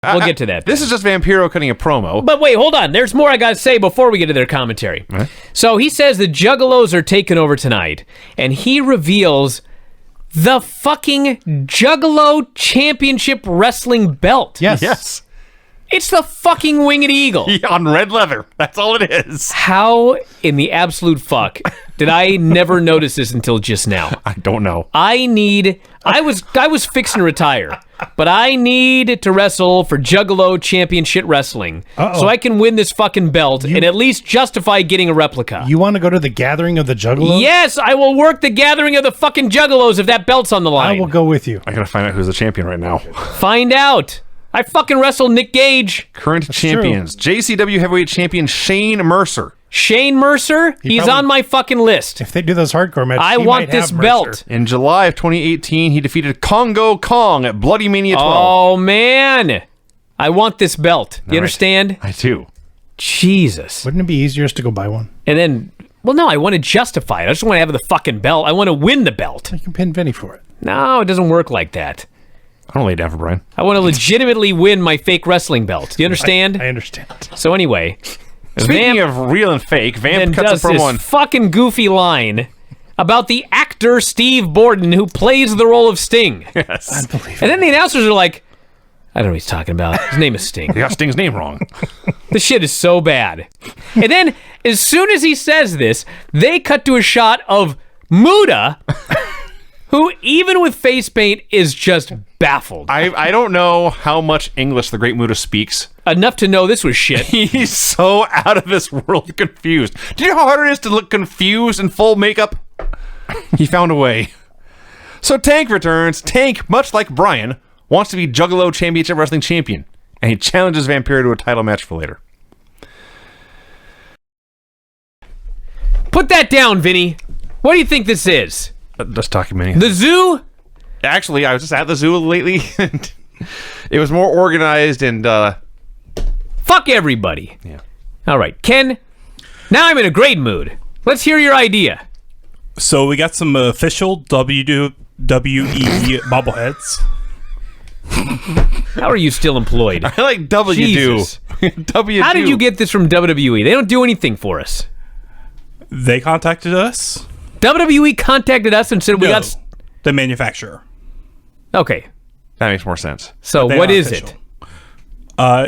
We'll get to that. This is just Vampiro cutting a promo. But wait, hold on. There's more I gotta say before we get to their commentary. Right. So he says the Juggalos are taking over tonight, and he reveals the fucking Juggalo Championship Wrestling belt. Yes. It's the fucking Winged Eagle. On red leather. That's all it is. How in the absolute fuck did I never notice this until just now? I don't know. I was fixing to retire, but I need to wrestle for Juggalo Championship Wrestling so I can win this fucking belt and at least justify getting a replica. You want to go to the gathering of the Juggalos? Yes, I will work the gathering of the fucking Juggalos if that belt's on the line. I will go with you. I gotta find out who's the champion right now. Find out. I fucking wrestled Nick Gage. Current champions. JCW Heavyweight Champion Shane Mercer. Shane Mercer, he's on my fucking list. If they do those hardcore matches, I want this belt. In July of 2018, he defeated Congo Kong at Bloody Mania 12. Oh, man. I want this belt. You understand? I do. Jesus. Wouldn't it be easier just to go buy one? And then, well, no, I want to justify it. I just want to have the fucking belt. I want to win the belt. You can pin Vinny for it. No, it doesn't work like that. I don't lay down for Bryan. I want to legitimately win my fake wrestling belt. Do you understand? I understand. So anyway, Speaking of real and fake, Vamp cuts does a promo this on... fucking goofy line about the actor Steve Borden who plays the role of Sting. Yes. Unbelievable. And then the announcers are like, I don't know what he's talking about. His name is Sting. They got Sting's name wrong. This shit is so bad. And then, as soon as he says this, they cut to a shot of Muda, who, even with face paint, is just baffled. I don't know how much English the Great Muda speaks. Enough to know this was shit. He's so out of this world confused. Do you know how hard it is to look confused in full makeup? He found a way. So Tank returns. Tank, much like Bryan, wants to be Juggalo Championship Wrestling Champion, and he challenges Vampiro to a title match for later. Put that down, Vinny. What do you think this is? Just documenting. The zoo? Actually, I was just at the zoo lately, and it was more organized and, Fuck everybody. yeah. All right, Ken, now I'm in a great mood. Let's hear your idea. So we got some official WWE bobbleheads. How are you still employed? I like W Jesus. W. How did you get this from WWE? They don't do anything for us. They contacted us. WWE contacted us and said we No, got... the manufacturer. Okay, That makes more sense. so They what aren't is official. it?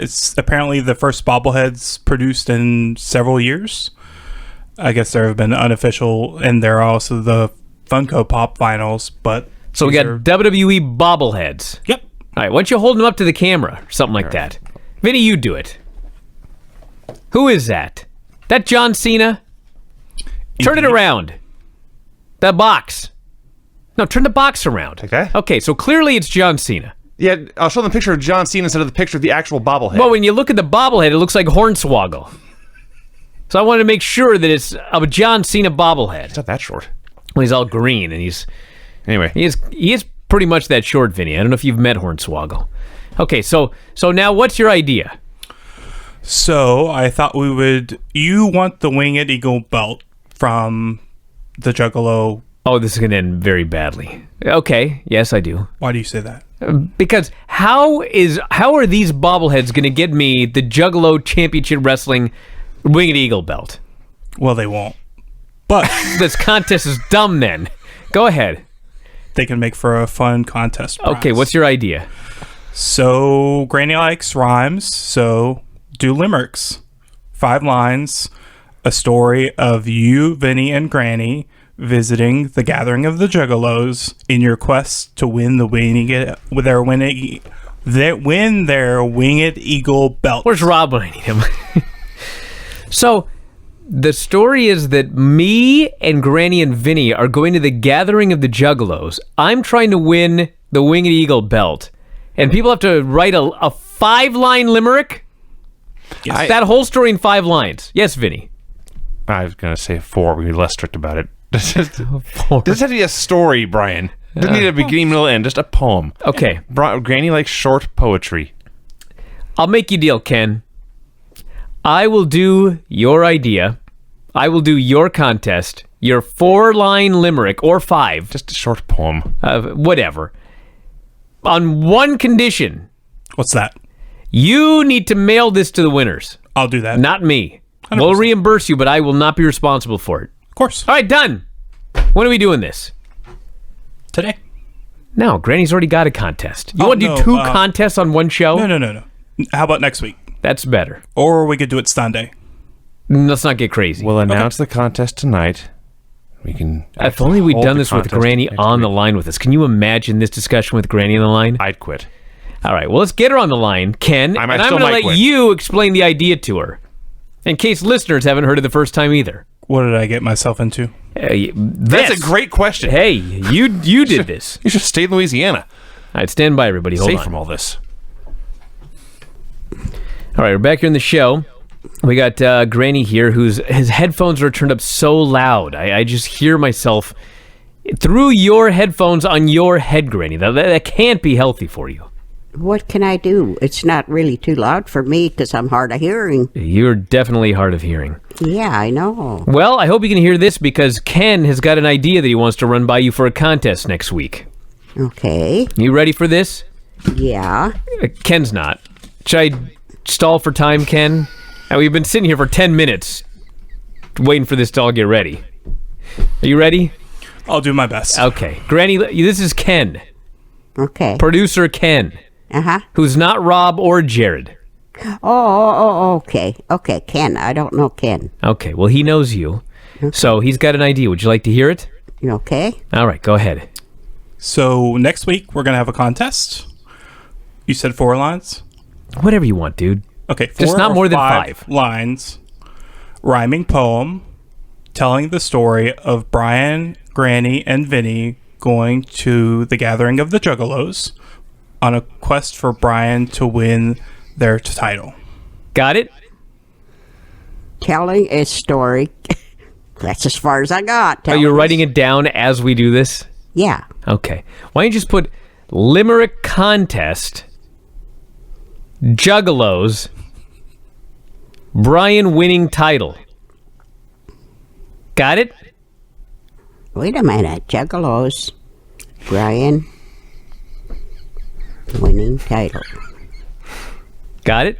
It's apparently the first bobbleheads produced in several years. I guess there have been unofficial, and there are also the Funko Pop vinyls. But So we these got are- WWE bobbleheads. Yep. All right, why don't you hold them up to the camera or something like that? Vinny, you do it. Who is that? That John Cena? Turn it around. The box. No, turn the box around. Okay. Okay, so clearly it's John Cena. Yeah, I'll show them a picture of John Cena instead of the picture of the actual bobblehead. Well, when you look at the bobblehead, it looks like Hornswoggle. So I wanted to make sure that it's a John Cena bobblehead. It's not that short. Well, he's all green, and Anyway. he is pretty much that short, Vinny. I don't know if you've met Hornswoggle. Okay, so now what's your idea? So I thought we would. You want the Winged Eagle belt from the Juggalo? Oh, this is going to end very badly. Okay, yes, I do. Why do you say that? Because how are these bobbleheads going to get me the Juggalo Championship Wrestling Winged Eagle belt? Well, they won't. But This contest is dumb then. Go ahead. they can make for a fun contest prize. Okay, what's your idea? So Granny likes rhymes, so do limericks. 5 lines, a story of you, Vinny, and Granny visiting the gathering of the Juggalos in your quest to win the their Winged Eagle belt. Where's Rob when I need him? So, the story is that me and Granny and Vinny are going to the gathering of the Juggalos. I'm trying to win the Winged Eagle belt. And people have to write a 5-line limerick? Yes. That whole story in 5 lines. Yes, Vinny. I was going to say 4. We'd be less strict about it. Does this have to be a story, Bryan? Doesn't need a beginning, middle, end. Just a poem. Okay. Granny likes short poetry. I'll make you a deal, Ken. I will do your idea. I will do your contest. Your 4-line limerick, or 5. Just a short poem. Whatever. On one condition. What's that? You need to mail this to the winners, I'll do that. not me. 100%. We'll reimburse you, but I will not be responsible for it. Of course. All right, done. When are we doing this? Today. No, Granny's already got a contest. You Oh, want to do no, two contests on one show? No. How about next week? That's better. Or we could do it Sunday. Let's not get crazy. We'll announce the contest tonight. We can. If only we'd hold done the this with contest Granny next on week. the line with us. Can you imagine this discussion with Granny on the line? I'd quit. All right, well, let's get her on the line, Ken, I and I'm still going to might let quit. you explain the idea to her, in case listeners haven't heard it the first time either. What did I get myself into? That's a great question. Hey, you did this. You should stay in Louisiana. All right, stand by, everybody. Hold Safe on. from all this. All right, we're back here in the show. We got Granny here, his headphones are turned up so loud. I just hear myself through your headphones on your head, Granny. That can't be healthy for you. What can I do? It's not really too loud for me because I'm hard of hearing. You're definitely hard of hearing. Yeah, I know. Well, I hope you can hear this because Ken has got an idea that he wants to run by you for a contest next week. Okay. You ready for this? Yeah. Ken's not. Should I stall for time, Ken? We've been sitting here for 10 minutes waiting for this to all get ready. Are you ready? I'll do my best. Okay. Granny, this is Ken. Okay. Producer Ken, Uh-huh. who's not Rob or Jared. Okay. Okay, Ken. I don't know Ken. Okay, well, he knows you. So he's got an idea. Would you like to hear it? You okay? All right, go ahead. So next week, we're going to have a contest. You said 4 lines? Whatever you want, dude. Okay, Just 4 not or more than 5 5. lines. Rhyming poem telling the story of Bryan, Granny, and Vinny going to the gathering of the Juggalos on a quest for Bryan to win their title. Got it? Telling a story. That's as far as I got. Are you writing it down as we do this? Yeah. Okay. Why don't you just put Limerick Contest, Juggalos, Bryan winning title. Got it? Wait a minute. Juggalos. Bryan. Winning title. Got it?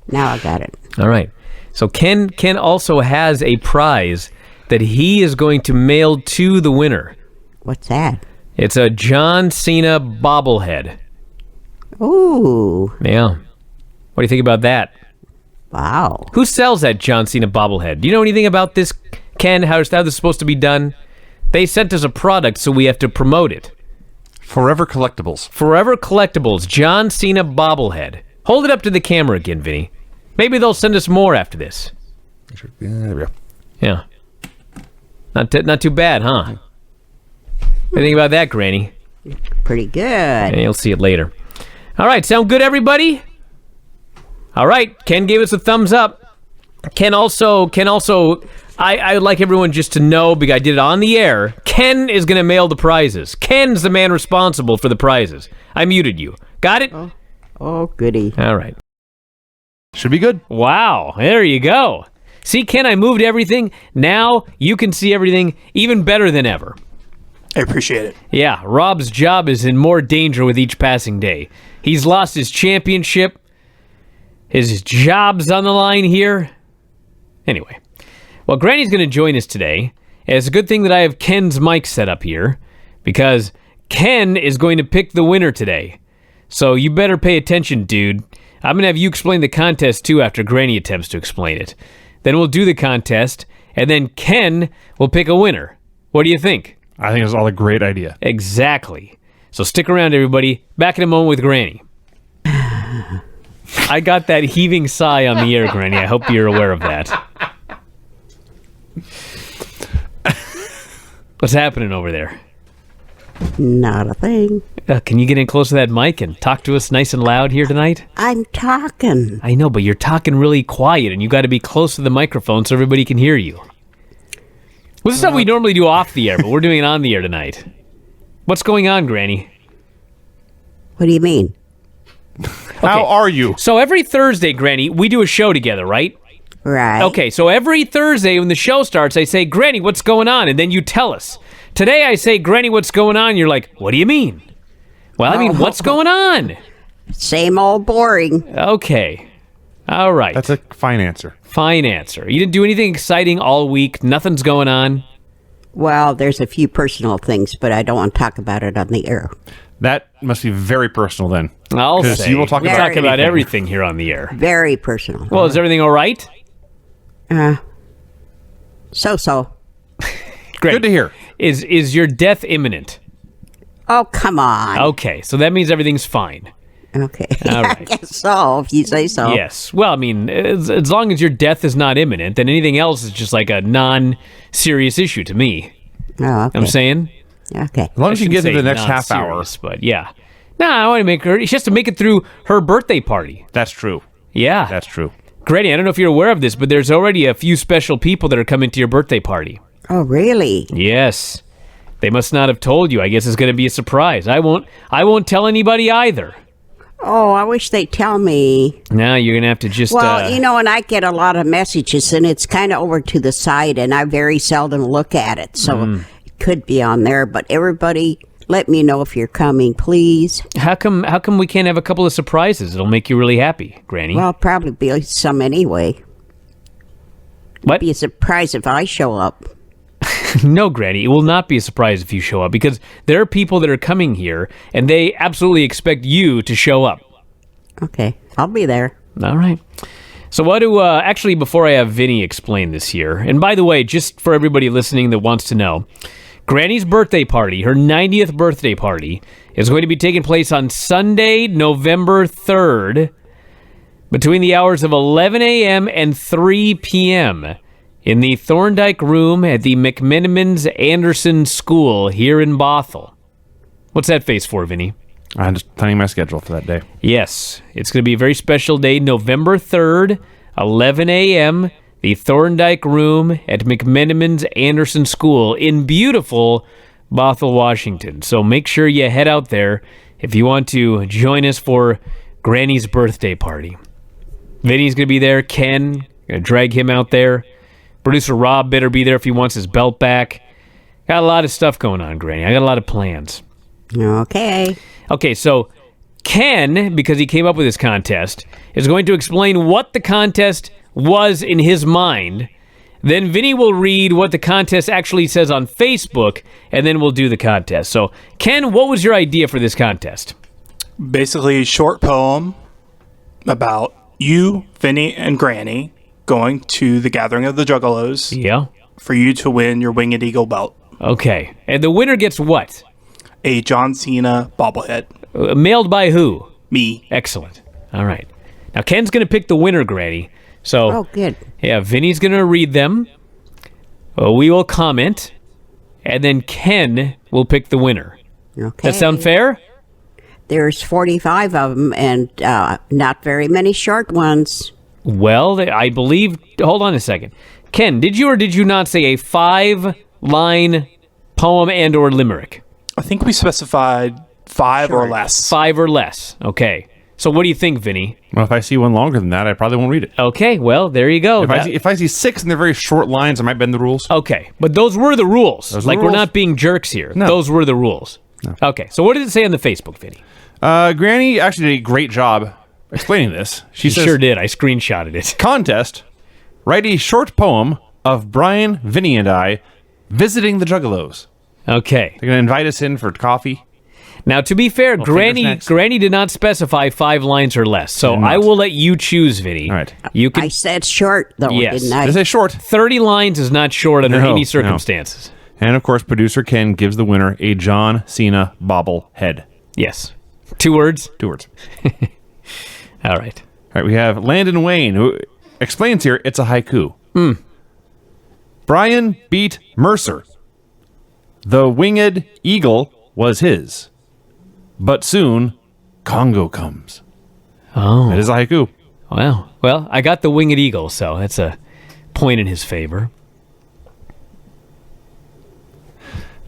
Now I got it. All right. So Ken also has a prize that he is going to mail to the winner. What's that? It's a John Cena bobblehead. Ooh. Yeah. What do you think about that? Wow. Who sells that John Cena bobblehead? Do you know anything about this, Ken? How this is supposed to be done? They sent us a product, so we have to promote it. Forever Collectibles. Forever Collectibles, John Cena bobblehead. Hold it up to the camera again, Vinny. Maybe they'll send us more after this. There we go. Yeah. Not too bad, huh? What do you think about that, Granny? Pretty good. And you'll see it later. All right, sound good, everybody? All right, Ken gave us a thumbs up. Ken also, I would like everyone just to know, because I did it on the air, Ken is going to mail the prizes. Ken's the man responsible for the prizes. I muted you. Got it? Oh, goody. All right. Should be good. Wow, there you go. See, Ken, I moved everything. Now you can see everything even better than ever. I appreciate it. Yeah, Rob's job is in more danger with each passing day. He's lost his championship. His job's on the line here. Anyway, well, Granny's going to join us today. And it's a good thing that I have Ken's mic set up here, because Ken is going to pick the winner today. So you better pay attention, dude. I'm going to have you explain the contest, too, after Granny attempts to explain it. Then we'll do the contest, and then Ken will pick a winner. What do you think? I think it's all a great idea. Exactly. So stick around, everybody. Back in a moment with Granny. I got that heaving sigh on the air, Granny. I hope you're aware of that. What's happening over there? Not a thing. Can you get in close to that mic and talk to us nice and loud here tonight? I'm talking. I know, but you're talking really quiet, and you got to be close to the microphone so everybody can hear you. Well, this is stuff we normally do off the air, but we're doing it on the air tonight. What's going on, Granny? What do you mean? How are you? So every Thursday, Granny, we do a show together, right? Right. Okay, so every Thursday when the show starts, I say, Granny, what's going on? And then you tell us. Today I say, Granny, what's going on? You're like, what do you mean? Well, I mean, what's going on? Same old boring. Okay. All right. That's a fine answer. Fine answer. You didn't do anything exciting all week. Nothing's going on. Well, there's a few personal things, but I don't want to talk about it on the air. That must be very personal then. I'll 'Cause say. you will talk We'll about talk about anything. everything here on the air. Very personal. Well, is everything all right? So. Great. Good to hear. Is your death imminent? Oh, come on. Okay, so that means everything's fine. Okay. All I right. guess so, if you say so. Yes. Well, I mean, as long as your death is not imminent, then anything else is just like a non-serious issue to me. Oh, okay. I'm saying? Okay. As long as you get to the next not half hour. serious, but yeah. No, I want to make her. She has to make it through her birthday party. That's true. Yeah. That's true. Granny, I don't know if you're aware of this, but there's already a few special people that are coming to your birthday party. Oh, really? Yes. They must not have told you. I guess it's going to be a surprise. I won't tell anybody either. Oh, I wish they'd tell me. Now you're going to have to just... Well, and I get a lot of messages, and it's kind of over to the side, and I very seldom look at it, so it could be on there. But everybody, let me know if you're coming, please. How come we can't have a couple of surprises? It'll make you really happy, Granny. Well, probably be some anyway. What? Be a surprise if I show up. No, Granny, it will not be a surprise if you show up, because there are people that are coming here, and they absolutely expect you to show up. Okay, I'll be there. All right. So what do, actually, before I have Vinny explain this here, and by the way, just for everybody listening that wants to know, Granny's birthday party, her 90th birthday party, is going to be taking place on Sunday, November 3rd, between the hours of 11 a.m. and 3 p.m., in the Thorndike Room at the McMenamins Anderson School here in Bothell. What's that face for, Vinny? I'm just planning my schedule for that day. Yes, it's going to be a very special day, November 3rd, 11 a.m., the Thorndike Room at McMenamins Anderson School in beautiful Bothell, Washington. So make sure you head out there if you want to join us for Granny's birthday party. Vinny's going to be there. Ken, going to drag him out there. Producer Rob better be there if he wants his belt back. Got a lot of stuff going on, Granny. I got a lot of plans. Okay. Okay, so Ken, because he came up with this contest, is going to explain what the contest was in his mind. Then Vinny will read what the contest actually says on Facebook, and then we'll do the contest. So, Ken, what was your idea for this contest? Basically, a short poem about you, Vinny, and Granny going to the Gathering of the Juggalos Yeah. for you to win your Winged Eagle belt. Okay. And the winner gets what? A John Cena bobblehead. Mailed by who? Me. Excellent. All right. Now, Ken's going to pick the winner, Granny. So, Oh, good. yeah, Vinny's going to read them. We will comment. And then Ken will pick the winner. Okay. That sound fair? There's 45 of them, and not very many short ones. Well, I believe... Hold on a second. Ken, did you or did you not say a 5-line poem and or limerick? I think we specified 5 or less. 5 or less. Okay. So what do you think, Vinny? Well, if I see one longer than that, I probably won't read it. Okay, well, there you go. If I see 6 and they're very short lines, I might bend the rules. Okay, but those were the rules. Those are the We're rules. not being jerks here. No. Those were the rules. No. Okay, so what did it say on the Facebook, Vinny? Granny actually did a great job explaining this. She says, Sure did. I screenshotted it. contest, write a short poem of Bryan, Vinny, and I visiting the Juggalos. Okay. They're going to invite us in for coffee. Now, to be fair, finger Granny snacks. did not specify 5 lines or less, so Did not. I will let you choose, Vinny. All right. You can. I said short, though, Yes. didn't I? They say short. 30 lines is not short under No, any no. circumstances. And, of course, producer Ken gives the winner a John Cena bobblehead. Yes. 2 words? 2 words. All right. All right, we have Landon Wayne, who explains here it's a haiku. Bryan beat Mercer. The winged eagle was his. But soon, Congo comes. Oh. It is a haiku. Wow. Well, I got the winged eagle, so that's a point in his favor.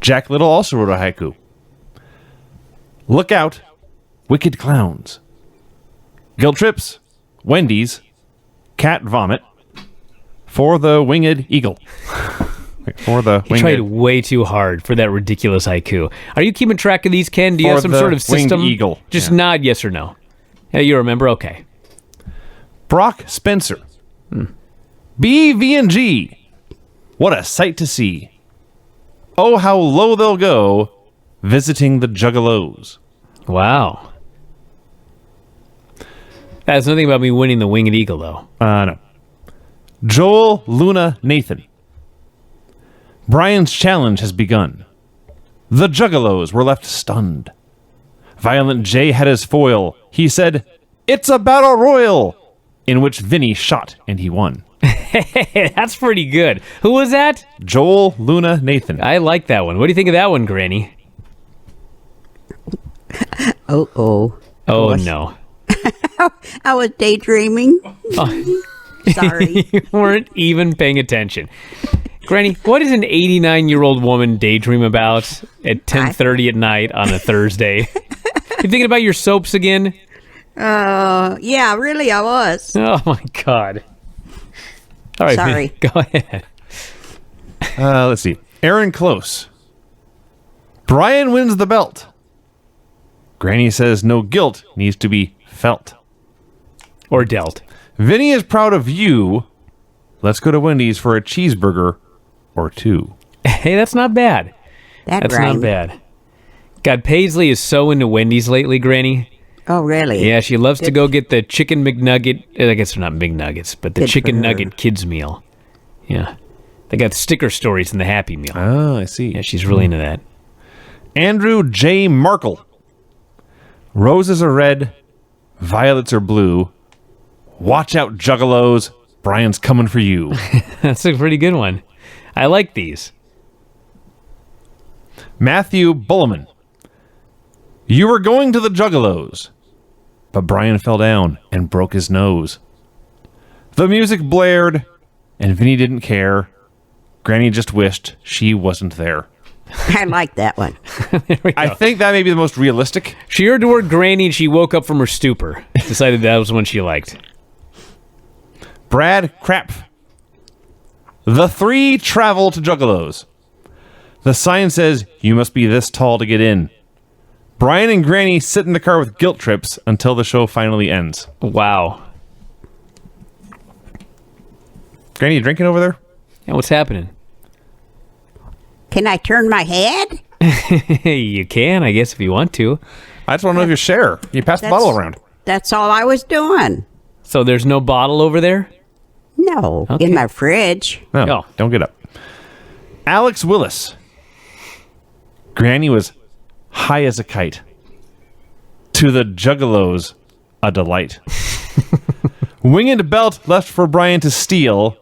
Jack Little also wrote a haiku. Look out, wicked clowns. Guilt trips, Wendy's, cat vomit, for the winged eagle. For the You winged tried way too hard for that ridiculous haiku. Are you keeping track of these, Ken? Do you For have some the sort of winged system? eagle. Just Yeah. nod yes or no. Yeah, you remember? Okay. Brock Spencer. BV&G. What a sight to see. Oh, how low they'll go visiting the Juggalos. Wow. That's nothing about me winning the Winged Eagle, though. No. Joel, Luna, Nathan. Bryan's challenge has begun. The Juggalos were left stunned. Violent J had his foil. He said, "It's a battle royal," in which Vinny shot and he won. That's pretty good. Who was that? Joel, Luna, Nathan. I like that one. What do you think of that one, Granny? Oh, Oh, no. I was daydreaming. Sorry. You weren't even paying attention. Granny, what does an 89-year-old woman daydream about at 10:30 at night on a Thursday? You thinking about your soaps again? Yeah, really, I was. Oh, my God. All right, Sorry. Go ahead. Let's see. Aaron Close. Bryan wins the belt. Granny says no guilt needs to be felt. Or dealt. Vinny is proud of you. Let's go to Wendy's for a cheeseburger or two. Hey, that's not bad. That's rhymed. not bad. God, Paisley is so into Wendy's lately, Granny. Oh, really? Yeah, she loves to go get the chicken McNugget. I guess they're not McNuggets, but the Good chicken for her. nugget kids meal. Yeah. They got sticker stories in the Happy Meal. Oh, I see. Yeah, she's really into that. Andrew J. Markle. Roses are red, violets are blue. Watch out, Juggalos. Bryan's coming for you. That's a pretty good one. I like these. Matthew Bulliman. You were going to the Juggalos, but Bryan fell down and broke his nose. The music blared, and Vinny didn't care. Granny just wished she wasn't there. I like that one. There we go. I think that may be the most realistic. She heard the word Granny and she woke up from her stupor. Decided that was one she liked. Brad Krapf. The three travel to Juggalos. The sign says you must be this tall to get in. Bryan and Granny sit in the car with guilt trips until the show finally ends. Wow. Granny, you drinking over there? Yeah, what's happening? Can I turn my head? You can, I guess, if you want to. I just want to know if you share. You pass the bottle around. That's all I was doing. So there's no bottle over there? No, Okay. in my fridge. No, Oh. don't get up. Alex Willis. Granny was high as a kite. To the Juggalos, a delight. Winged belt left for Bryan to steal.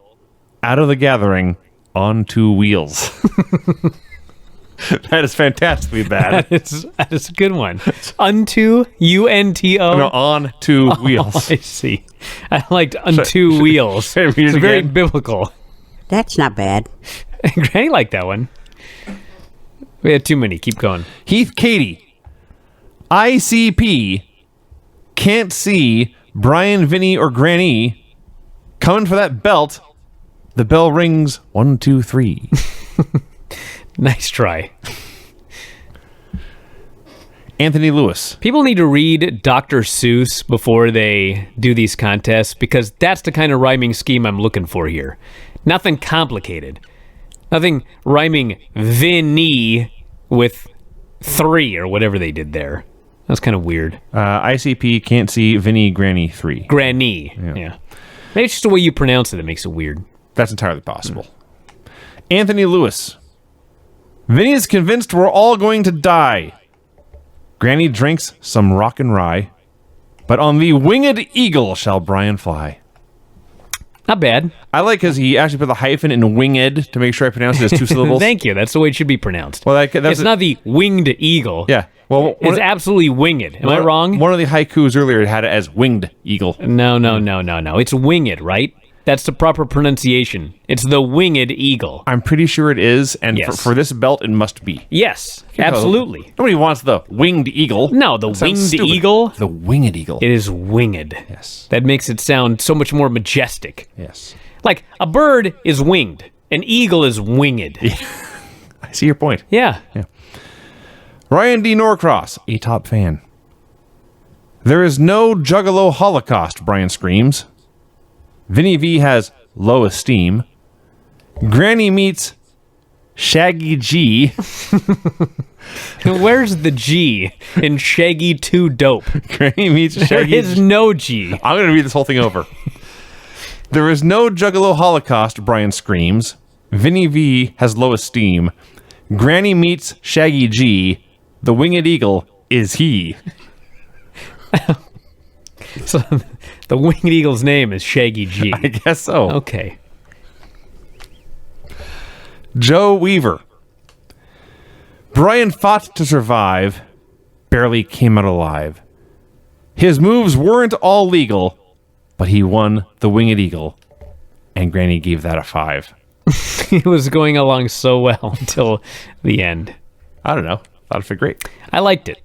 Out of the gathering, on two wheels. That is fantastically bad. That is a good one. Unto, U-N-T-O. No, on two wheels. I see. I liked unto wheels. should I read it It's very again? biblical. That's not bad. Granny liked that one. We had too many. Keep going. Heath Cady. ICP. Can't see Bryan, Vinny, or Granny. Coming for that belt. The bell rings. 1, 2, 3. Nice try. Anthony Lewis. People need to read Dr. Seuss before they do these contests because that's the kind of rhyming scheme I'm looking for here. Nothing complicated. Nothing rhyming Vinny with 3 or whatever they did there. That's kind of weird. ICP can't see Vinny, Granny, 3. Granny. Yeah. Maybe it's just the way you pronounce it that makes it weird. That's entirely possible. Anthony Lewis. Vinny is convinced we're all going to die. Granny drinks some rock and rye. But on the winged eagle shall Bryan fly. Not bad. I like because he actually put the hyphen in winged to make sure I pronounce it as 2 syllables. Thank you. That's the way it should be pronounced. Well, that's it's not the winged eagle. Yeah. Well, It's absolutely winged. Am I wrong? One of the haikus earlier had it as winged eagle. No. It's winged, right? That's the proper pronunciation. It's the winged eagle. I'm pretty sure it is, and Yes. for this belt, it must be. Yes, absolutely. Nobody wants the winged eagle. No, the That sounds winged stupid. eagle. The winged eagle. It is winged. Yes. That makes it sound so much more majestic. Yes. Like a bird is winged. An eagle is winged. I see your point. Yeah. Ryan D. Norcross, a top fan. There is no Juggalo Holocaust, Bryan screams. Vinny V has low esteem. Granny meets Shaggy G. Where's the G in Shaggy 2 Dope? Granny meets There Shaggy is no G. I'm going to read this whole thing over. There is no Juggalo Holocaust, Bryan screams. Vinny V has low esteem. Granny meets Shaggy G. The winged eagle is he. So the winged eagle's name is Shaggy G. I guess so. Okay. Joe Weaver. Bryan fought to survive, barely came out alive. His moves weren't all legal, but he won the winged eagle, and Granny gave that a 5. It was going along so well until the end. I don't know. Thought it fit great. I liked it.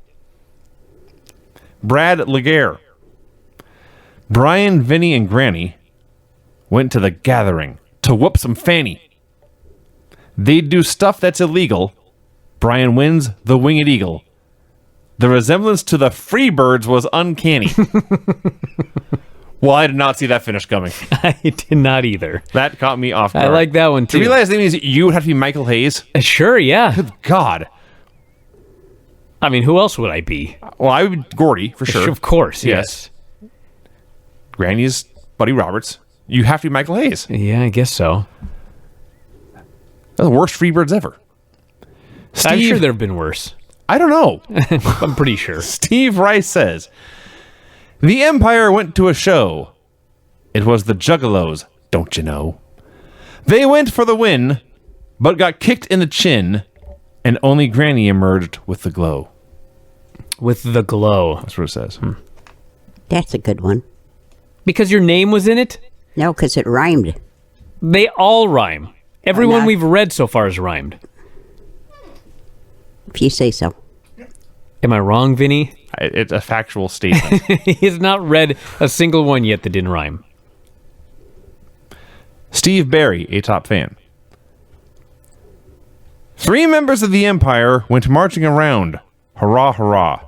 Brad Laguerre. Bryan, Vinny, and Granny went to the gathering to whoop some fanny. They'd do stuff that's illegal. Bryan wins the winged eagle. The resemblance to the Freebirds was uncanny. Well, I did not see that finish coming. I did not either. That caught me off guard. I like that one Do too. you realize that means you would have to be Michael Hayes? Sure, yeah. God. I mean, who else would I be? Well, I would be Gordy, for sure. Of course, yes. Granny's Buddy Roberts. You have to be Michael Hayes. Yeah, I guess so. They're the worst Freebirds ever. I'm sure there have been worse. I don't know. I'm pretty sure. Steve Rice says, the Empire went to a show. It was the Juggalos, don't you know? They went for the win, but got kicked in the chin, and only Granny emerged with the glow. With the glow. That's what it says. That's a good one. Because your name was in it? No, because it rhymed. They all rhyme. Everyone not. we've read so far has rhymed. If you say so. Am I wrong, Vinny? It's a factual statement. He has not read a single one yet that didn't rhyme. Steve Barry, a top fan. 3 members of the Empire went marching around. Hurrah, hurrah.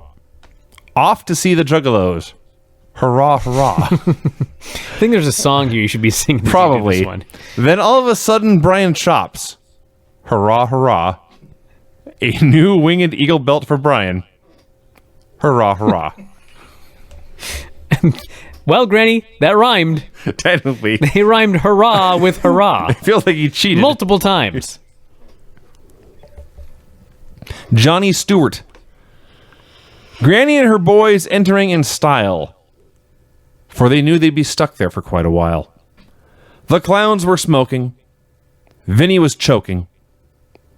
Off to see the Juggalos. Hurrah, hurrah. I think there's a song here you should be singing. as you do Probably. This one. Then all of a sudden, Bryan chops. Hurrah, hurrah. A new winged eagle belt for Bryan. Hurrah, hurrah. Well, Granny, that rhymed. Technically, it They rhymed hurrah with hurrah feels like he cheated. multiple times. Johnny Stewart. Granny and her boys entering in style, for they knew they'd be stuck there for quite a while. The clowns were smoking. Vinny was choking.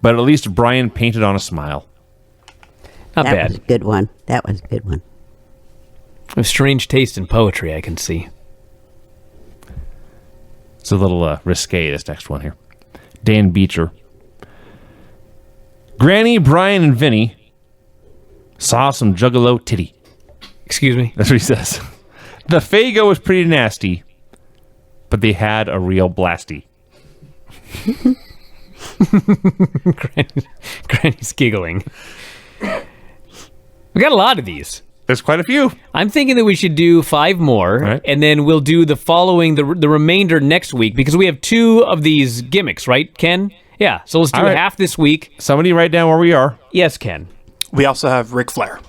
But at least Bryan painted on a smile. Not That bad. was a good one. That was a good one. A strange taste in poetry, I can see. It's a little risque, this next one here. Dan Beecher. Granny, Bryan, and Vinny saw some Juggalo titty. Excuse me? That's what he says. The Fago was pretty nasty, but they had a real blasty. Granny's giggling. We got a lot of these. There's quite a few. I'm thinking that we should do 5 more, Right. and then we'll do the following, the remainder next week, because we have 2 of these gimmicks, right, Ken? Yeah, so let's do All right. half this week. Somebody write down where we are. Yes, Ken. We also have Ric Flair.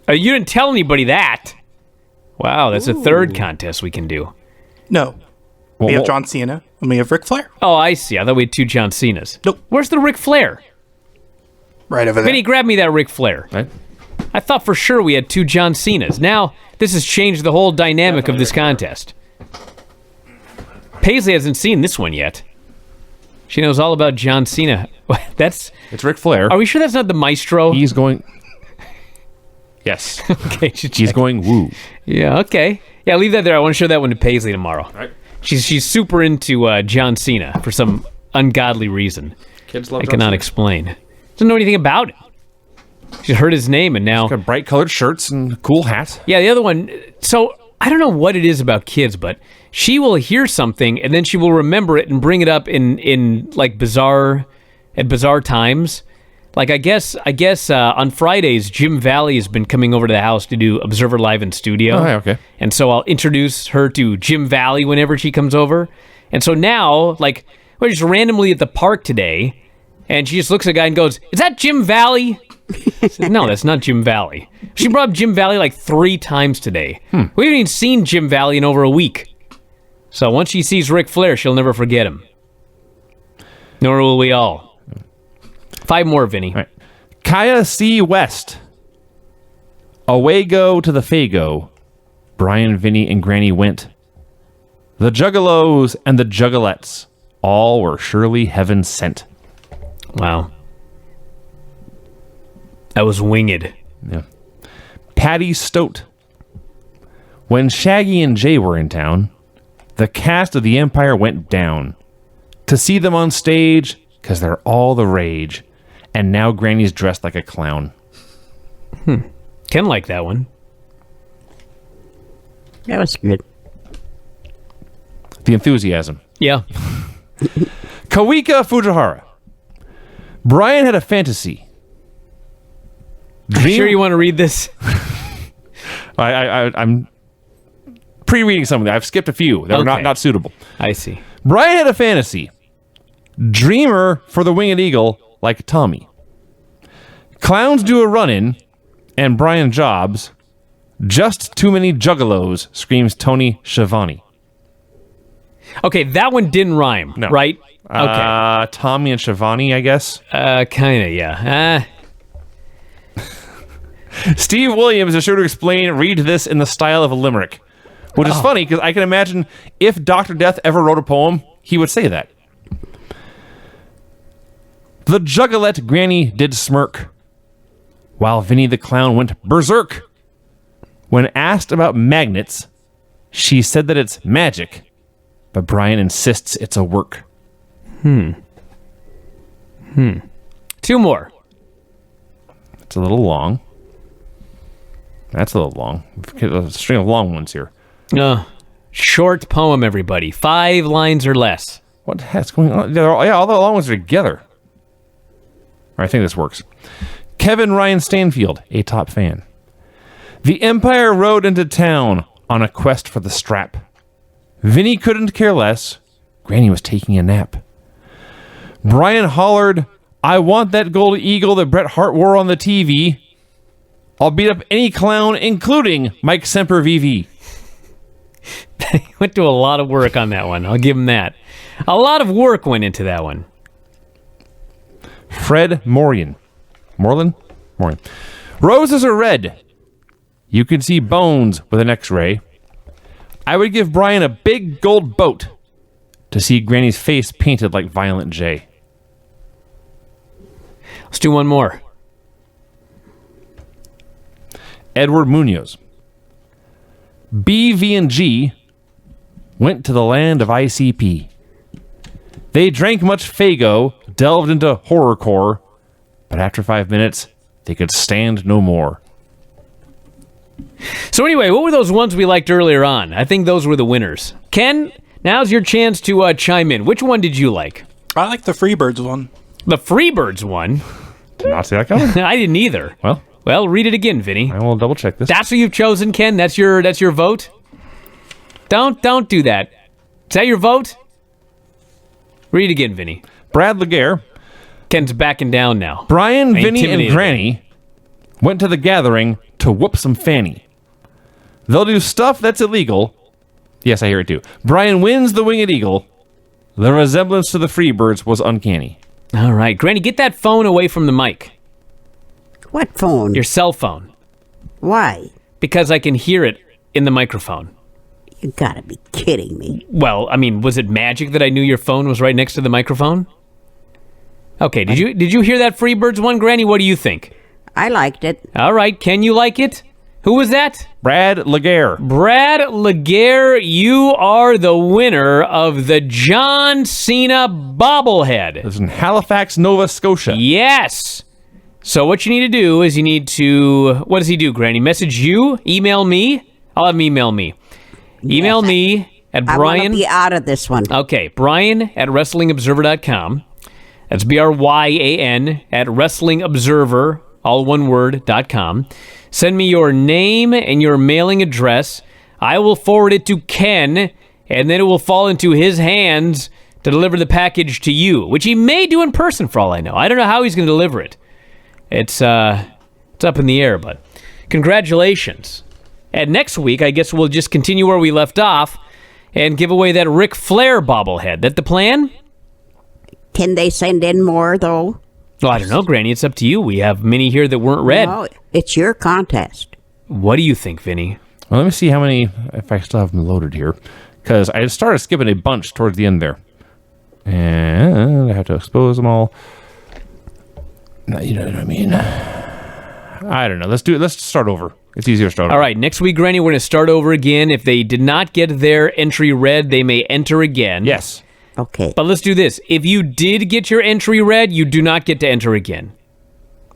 You didn't tell anybody that. Wow, that's a third contest we can do. No. We have John Cena and we have Ric Flair. Oh, I see. I thought we had 2 John Cenas. Nope. Where's the Ric Flair? Right over there. Vinny, grab me that Ric Flair. Right? I thought for sure we had 2 John Cenas. Now, this has changed the whole dynamic of this contest. Paisley hasn't seen this one yet. She knows all about John Cena. That's. It's Ric Flair. Are we sure that's not the Maestro? He's going... Yes. Okay, He's check. going woo. Yeah, okay. Yeah, leave that there. I want to show that one to Paisley tomorrow. Right. She's super into John Cena for some ungodly reason. Kids love I cannot explain. Doesn't know anything about it. She's heard his name and now... Got bright colored shirts and a cool hat. Yeah, the other one. So I don't know what it is about kids, but she will hear something and then she will remember it and bring it up in like bizarre times. Like, I guess on Fridays, Jim Valley has been coming over to the house to do Observer Live in studio. Oh, yeah, okay. And so I'll introduce her to Jim Valley whenever she comes over. And so now, like, we're just randomly at the park today, and she just looks at the guy and goes, "Is that Jim Valley?" I said, "No, that's not Jim Valley." She brought up Jim Valley like 3 times today. We haven't even seen Jim Valley in over a week. So once she sees Ric Flair, she'll never forget him. Nor will we all. 5 more, Vinny. All right. Kaya C. West. Away go to the Fago. Bryan, Vinny, and Granny went. The Juggalos and the Juggalettes. All were surely heaven sent. Wow. That was winged. Yeah. Patty Stote. When Shaggy and Jay were in town, the cast of the Empire went down. To see them on stage, 'cause they're all the rage. And now Granny's dressed like a clown. Ken liked that one. That was good. The enthusiasm. Yeah. Kawika Fujihara. Bryan had a fantasy. Sure you want to read this? I'm pre-reading some of them. I've skipped a few that were Okay. not suitable. I see. Bryan had a fantasy. Dreamer for the Winged Eagle like Tommy. Clowns do a run-in, and Bryan jobs. Just too many juggalos, screams Tony Schiavone. Okay, that one didn't rhyme, No. right? Okay. Tommy and Schiavone, I guess. Kind of, yeah. Steve Williams is sure to explain, read this in the style of a limerick. Which is funny, because I can imagine if Dr. Death ever wrote a poem, he would say that. The Juggalette Granny did smirk, while Vinny the Clown went berserk. When asked about magnets, she said that it's magic, but Bryan insists it's a work. 2 more. It's a little long. That's a little long. A string of long ones here. Short poem, everybody. 5 lines or less. What the heck's going on? All the long ones are together. I think this works. Kevin Ryan Stanfield, a top fan. The Empire rode into town on a quest for the strap. Vinny couldn't care less. Granny was taking a nap. Bryan hollered, "I want that gold eagle that Bret Hart wore on the TV. I'll beat up any clown, including Mike Sempervive." Went to a lot of work on that one. I'll give him that. A lot of work went into that one. Fred Moreland. Roses are red. You can see bones with an X-ray. I would give Bryan a big gold boat to see Granny's face painted like Violent J. Let's do one more. Edward Munoz. B, V, and G went to the land of ICP. They drank much Fago, delved into horrorcore, but after 5 minutes, they could stand no more. So anyway, what were those ones we liked earlier on? I think those were the winners. Ken, now's your chance to chime in. Which one did you like? I like the Freebirds one. The Freebirds one? Did not see that coming. I didn't either. Well, read it again, Vinny. I will double check this. That's what you've chosen, Ken? That's your vote? Don't do that. Is that your vote? Read again, Vinny. Brad Laguerre. Ken's backing down now. Bryan, I Vinny, and intimidated Granny went to the gathering to whoop some fanny. They'll do stuff that's illegal. Yes, I hear it too. Bryan wins the Winged Eagle. The resemblance to the Freebirds was uncanny. All right, Granny, get that phone away from the mic. What phone? Your cell phone. Why? Because I can hear it in the microphone. You gotta be kidding me. Well, I mean, was it magic that I knew your phone was right next to the microphone? Okay, did you hear that Freebirds one, Granny? What do you think? I liked it. All right, can you like it? Who was that? Brad Laguerre. Brad Laguerre, you are the winner of the John Cena bobblehead. This is in Halifax, Nova Scotia. Yes. So what you need to do is you need to... What does he do, Granny? Message you? Email me? I'll have him email me. Email me at I want Bryan... to be out of this one. Okay, Bryan at WrestlingObserver.com. That's BRYAN at WrestlingObserver, all one word.com. Send me your name and your mailing address. I will forward it to Ken, and then it will fall into his hands to deliver the package to you, which he may do in person for all I know. I don't know how he's going to deliver it. It's up in the air, but congratulations. And next week, I guess we'll just continue where we left off and give away that Ric Flair bobblehead. That the plan? Can they send in more, though? Well, I don't know, Granny. It's up to you. We have many here that weren't read. No, it's your contest. What do you think, Vinny? Well, let me see how many, if I still have them loaded here. Because I started skipping a bunch towards the end there. And I have to expose them all. You know what I mean? I don't know. Let's do it. Let's start over. It's easier to start over. All right, next week, Granny, we're going to start over again. If they did not get their entry read, they may enter again. Yes. Okay. But let's do this. If you did get your entry read, you do not get to enter again.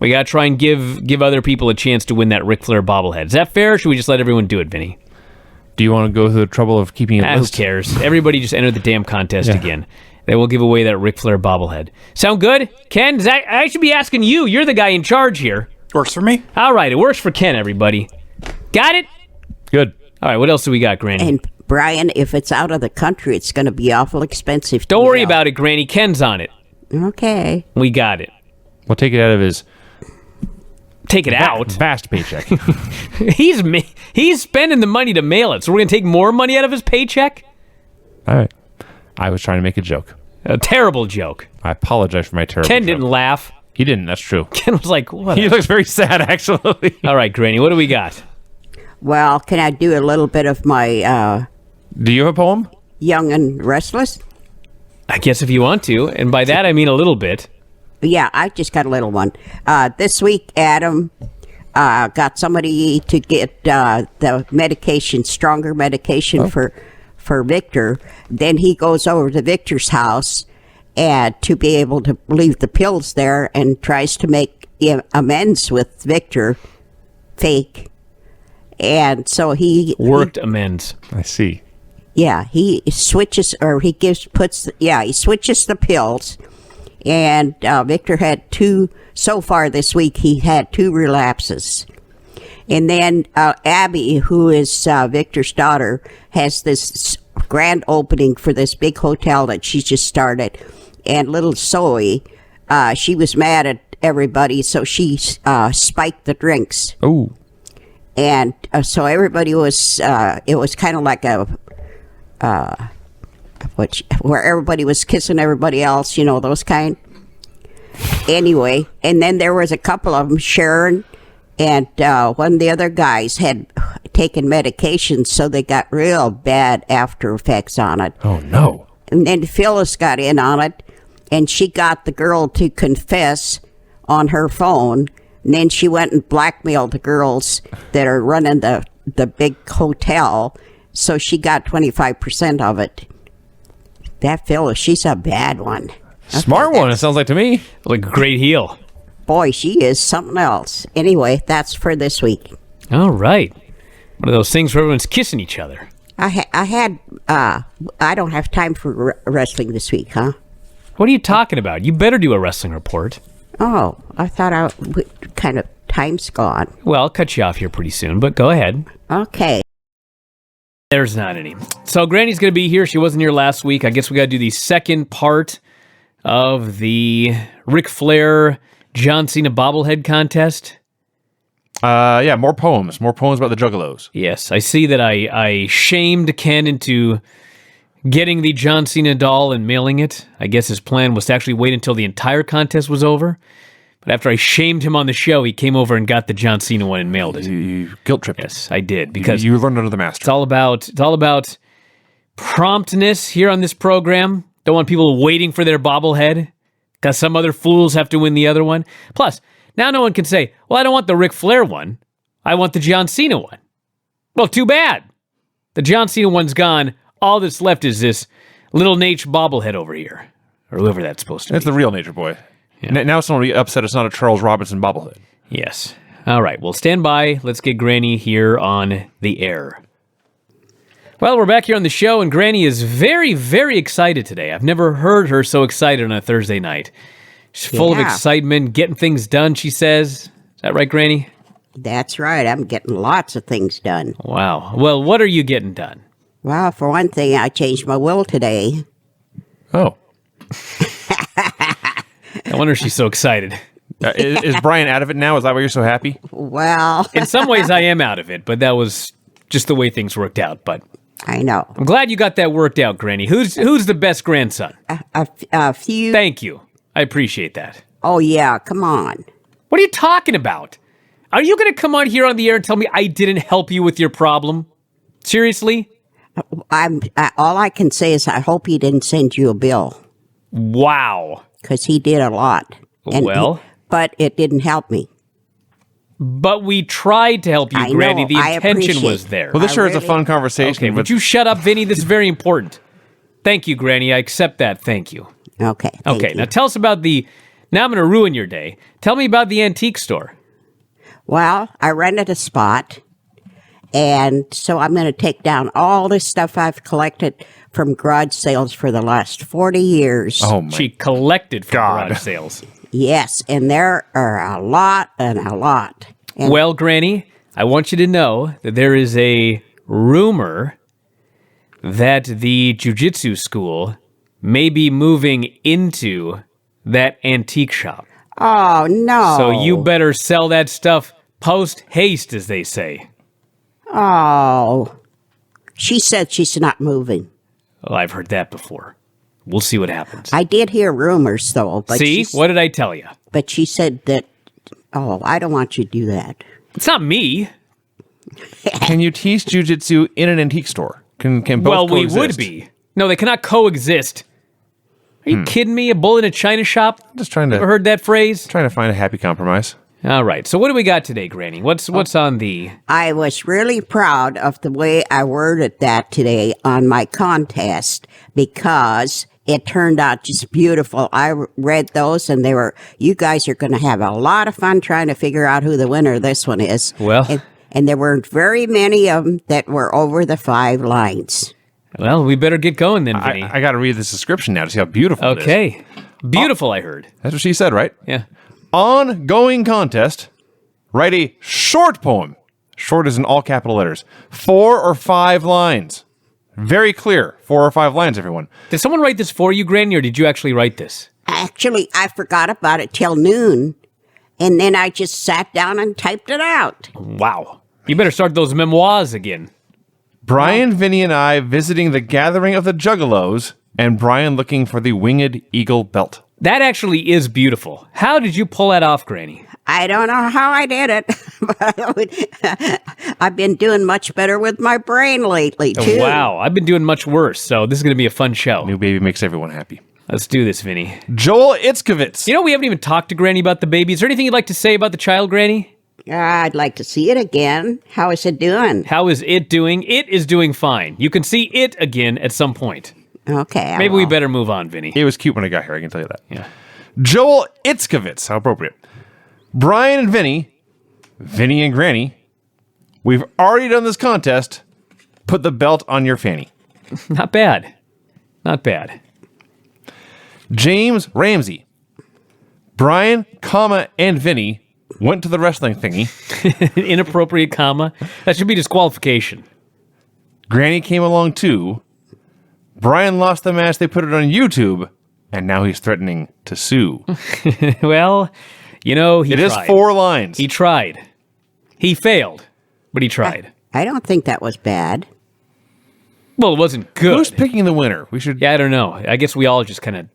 We got to try and give other people a chance to win that Ric Flair bobblehead. Is that fair, or should we just let everyone do it, Vinny? Do you want to go through the trouble of keeping a list? Who cares? Everybody just enter the damn contest again. Then we'll give away that Ric Flair bobblehead. Sound good? Ken, I should be asking you. You're the guy in charge here. Works for me. All right, it works for Ken, everybody. Got it? Good. All right, what else do we got, Granny? And Bryan, if it's out of the country, it's going to be awful expensive. Don't worry about it, Granny. Ken's on it. Okay. We got it. We'll take it out of his Take it out. vast paycheck. He's spending the money to mail it, so we're going to take more money out of his paycheck? All right. I was trying to make a joke. A terrible joke. I apologize for my terrible Ken joke. didn't laugh. He didn't. That's true. Ken was like, what? He looks very sad, actually. All right, Granny, what do we got? Well, can I do a little bit of my Do you have a poem? Young and Restless? I guess if you want to, and by that I mean a little bit. Yeah, I just got a little one. This week, Adam got somebody to get the medication, stronger medication for Victor. Then he goes over to Victor's house and to be able to leave the pills there and tries to make amends with Victor, fake. And so he Worked amends. I see. Yeah, he switches, or he switches the pills. And Victor had so far this week, he had 2 relapses. And then Abby, who is Victor's daughter, has this grand opening for this big hotel that she just started. And little Zoe, she was mad at everybody, so she spiked the drinks. Oh. And so everybody was, it was kind of like where everybody was kissing everybody else, those kind. Anyway, and then there was a couple of them, Sharon and one of the other guys had taken medication, so they got real bad after effects on it. Oh, no. And then Phyllis got in on it, and she got the girl to confess on her phone. And then she went and blackmailed the girls that are running the big hotel. So she got 25% of it. That Phyllis, she's a bad one. Smart one, it sounds like to me. Like a great heel. Boy, she is something else. Anyway, that's for this week. All right. One of those things where everyone's kissing each other. I don't have time for wrestling this week, huh? What are you talking about? You better do a wrestling report. Oh, I thought kind of time's gone. Well, I'll cut you off here pretty soon, but go ahead. Okay. There's not any. So Granny's going to be here. She wasn't here last week. I guess we got to do the second part of the Ric Flair John Cena bobblehead contest. Yeah, more poems about the Juggalos. Yes, I see that I shamed Ken into getting the John Cena doll and mailing it. I guess his plan was to actually wait until the entire contest was over. But after I shamed him on the show, he came over and got the John Cena one and mailed it. You guilt tripped. Yes, I did, because you learned under the master. it's all about promptness here on this program. Don't want people waiting for their bobblehead because some other fools have to win the other one. Plus, now no one can say, well, I don't want the Ric Flair one. I want the John Cena one. Well, too bad. The John Cena one's gone. All that's left is this little Nate bobblehead over here, or whoever that's supposed to be. It's the real Nature Boy. Yeah. Now someone will be upset it's not a Charles Robinson bobblehead. Yes. All right, well, stand by. Let's get Granny here on the air. Well, we're back here on the show, and Granny is very, very excited today. I've never heard her so excited on a Thursday night. She's full of Yeah. excitement, getting things done, she says. Is that right, Granny? That's right. I'm getting lots of things done. Wow. Well, what are you getting done? Well, for one thing, I changed my will today. Oh. I wonder if she's so excited. Is Bryan out of it now? Is that why you're so happy? Well, In some ways, I am out of it, but that was just the way things worked out. But I know. I'm glad you got that worked out, Granny. Who's the best grandson? A few. Thank you. I appreciate that. Oh, yeah. Come on. What are you talking about? Are you going to come on here on the air and tell me I didn't help you with your problem? Seriously? All I can say is I hope he didn't send you a bill Wow. because he did a lot. Well. But it didn't help me. But we tried to help you, I know, Granny. The I intention appreciate was there. Well, this I sure is a really- fun conversation. Okay, but would you shut up, Vinny? This is very important. Thank you, Granny. I accept that. Thank you. Okay. thank Okay, you. now tell us about the... Now I'm going to ruin your day. Tell me about the antique store. Well, I rented a spot, and so I'm going to take down all this stuff I've collected from garage sales for the last 40 years. Oh, my She collected from God. garage sales. Yes, and there are a lot and a lot. And Well, Granny, I want you to know that there is a rumor that the jiu-jitsu school may be moving into that antique shop. oh, no. So you better sell that stuff post haste, as they say. Oh. She said she's not moving. Well, I've heard that before. We'll see what happens. I did hear rumors, though. But See? she's- What did I tell you? But she said that, oh, I don't want you to do that. It's not me. Can you teach jujitsu in an antique store? Can both Well, we coexist? would be. No, they cannot coexist. Are you kidding me? A bull in a china shop? Just trying Ever to heard that phrase? find a happy compromise. All right. So what do we got today, Granny? What's on the... I was really proud of the way I worded that today on my contest because it turned out just beautiful. I read those and you guys are going to have a lot of fun trying to figure out who the winner of this one is. Well- and there weren't very many of them that were over the 5 lines. Well, we better get going then, Vinny. I got to read this description now to see how beautiful it is. Okay. Beautiful, I heard. That's what she said, right? Yeah. Ongoing contest. Write a short poem. Short is in all capital letters. 4 or 5 lines. Very clear. 4 or 5 lines, everyone. Did someone write this for you, Granny, or did you actually write this? Actually, I forgot about it till noon, and then I just sat down and typed it out. Wow. You better start those memoirs again. Bryan, Vinny, and I visiting the gathering of the Juggalos, and Bryan looking for the winged eagle belt. That actually is beautiful. How did you pull that off, Granny? I don't know how I did it, but I've been doing much better with my brain lately, too. Wow. I've been doing much worse, so this is going to be a fun show. New baby makes everyone happy. Let's do this, Vinny. Joel Itzkovitz. You know, we haven't even talked to Granny about the baby. Is there anything you'd like to say about the child, Granny? I'd like to see it again. How is it doing? How is it doing? It is doing fine. You can see it again at some point. Okay. Maybe we better move on, Vinny. It was cute when I got here, I can tell you that. Yeah. Joel Itzkovitz. How appropriate. Bryan and Vinny and Granny, we've already done this contest. Put the belt on your fanny. Not bad. Not bad. James Ramsey. Bryan, and Vinny went to the wrestling thingy. Inappropriate comma. That should be disqualification. Granny came along too. Bryan lost the match. They put it on YouTube, and now he's threatening to sue. Well, you know, he It is tried. 4 lines. He tried. He failed, but he tried. I don't think that was bad. Well, it wasn't good. Who's picking the winner? We should. Yeah, I don't know. I guess we all just kind of,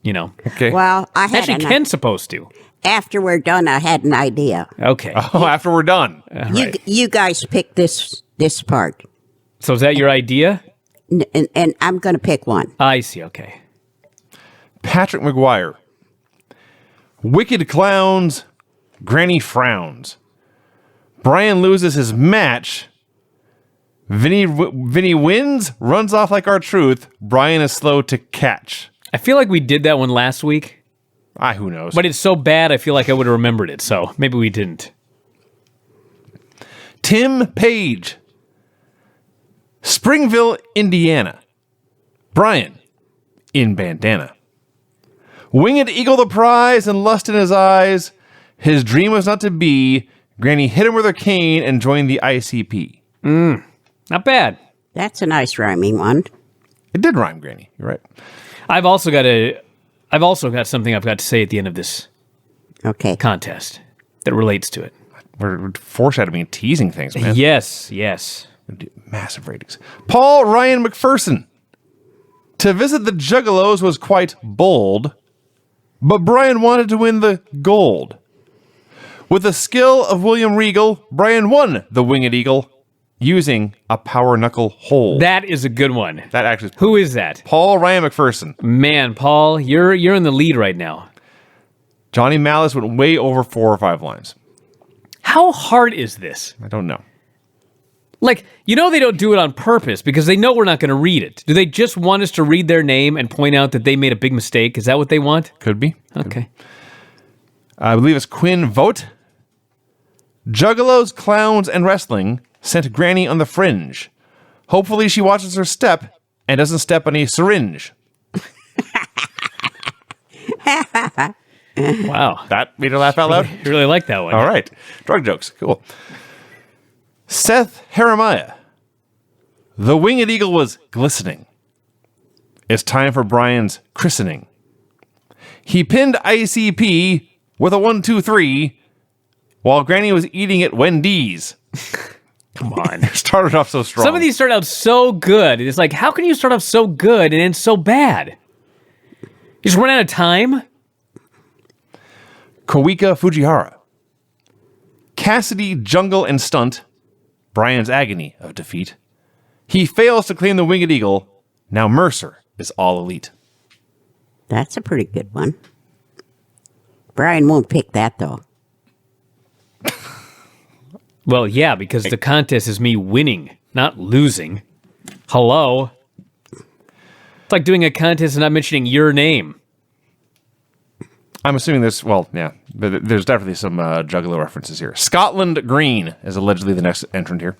you know. Okay. Well, I had Actually, Ken's supposed to. after we're done, I had an idea. Okay. Oh, after we're done. You guys pick this part, So is that your idea? and I'm going to pick one. I see. Okay. Patrick McGuire. Wicked clowns. Granny frowns. Bryan loses his match. Vinny wins, runs off like our truth. Bryan is slow to catch. I feel like we did that one last week, Who knows? but it's so bad I feel like I would have remembered it, so maybe we didn't. Tim Page. Springville, Indiana. Bryan in bandana. Winged eagle the prize and lust in his eyes. His dream was not to be. Granny hit him with her cane and joined the ICP. Not bad. That's a nice rhyming one. It did rhyme, Granny. You're right. I've also got something I've got to say at the end of this Okay. contest that relates to it. We're foreshadowing and teasing things, man. Yes. Massive ratings. Paul Ryan McPherson. To visit the Juggalos was quite bold, but Bryan wanted to win the gold. With the skill of William Regal, Bryan won the Winged Eagle using a power knuckle hold. That is a good one. That actually. Who is that? Paul Ryan McPherson. Man, Paul, you're in the lead right now. Johnny Malice went way over 4 or 5 lines. How hard is this? I don't know. Like, they don't do it on purpose because they know we're not going to read it. Do they just want us to read their name and point out that they made a big mistake? Is that what they want? Could be. Okay. I believe it's Quinn Vogt. Juggalos, clowns, and wrestling sent Granny on the fringe. Hopefully she watches her step and doesn't step on a syringe. Wow. That made her laugh out loud? You really like that one. All right. Drug jokes. Cool. Seth Jeremiah. The winged eagle was glistening. It's time for Bryan's christening. He pinned ICP with a 1-2-3 while Granny was eating at Wendy's. Come on. Started off so strong. Some of these start out so good. It's like, how can you start off so good and end so bad? You just run out of time? Koika Fujihara. Cassidy, jungle, and stunt. Bryan's agony of defeat. He fails to claim the winged eagle. Now Mercer is all elite. That's a pretty good one. Bryan won't pick that, though. Well, yeah, because the contest is me winning, not losing. Hello? It's like doing a contest and not mentioning your name. I'm assuming there's, well, yeah, but there's definitely some Juggalo references here. Scotland Green is allegedly the next entrant here.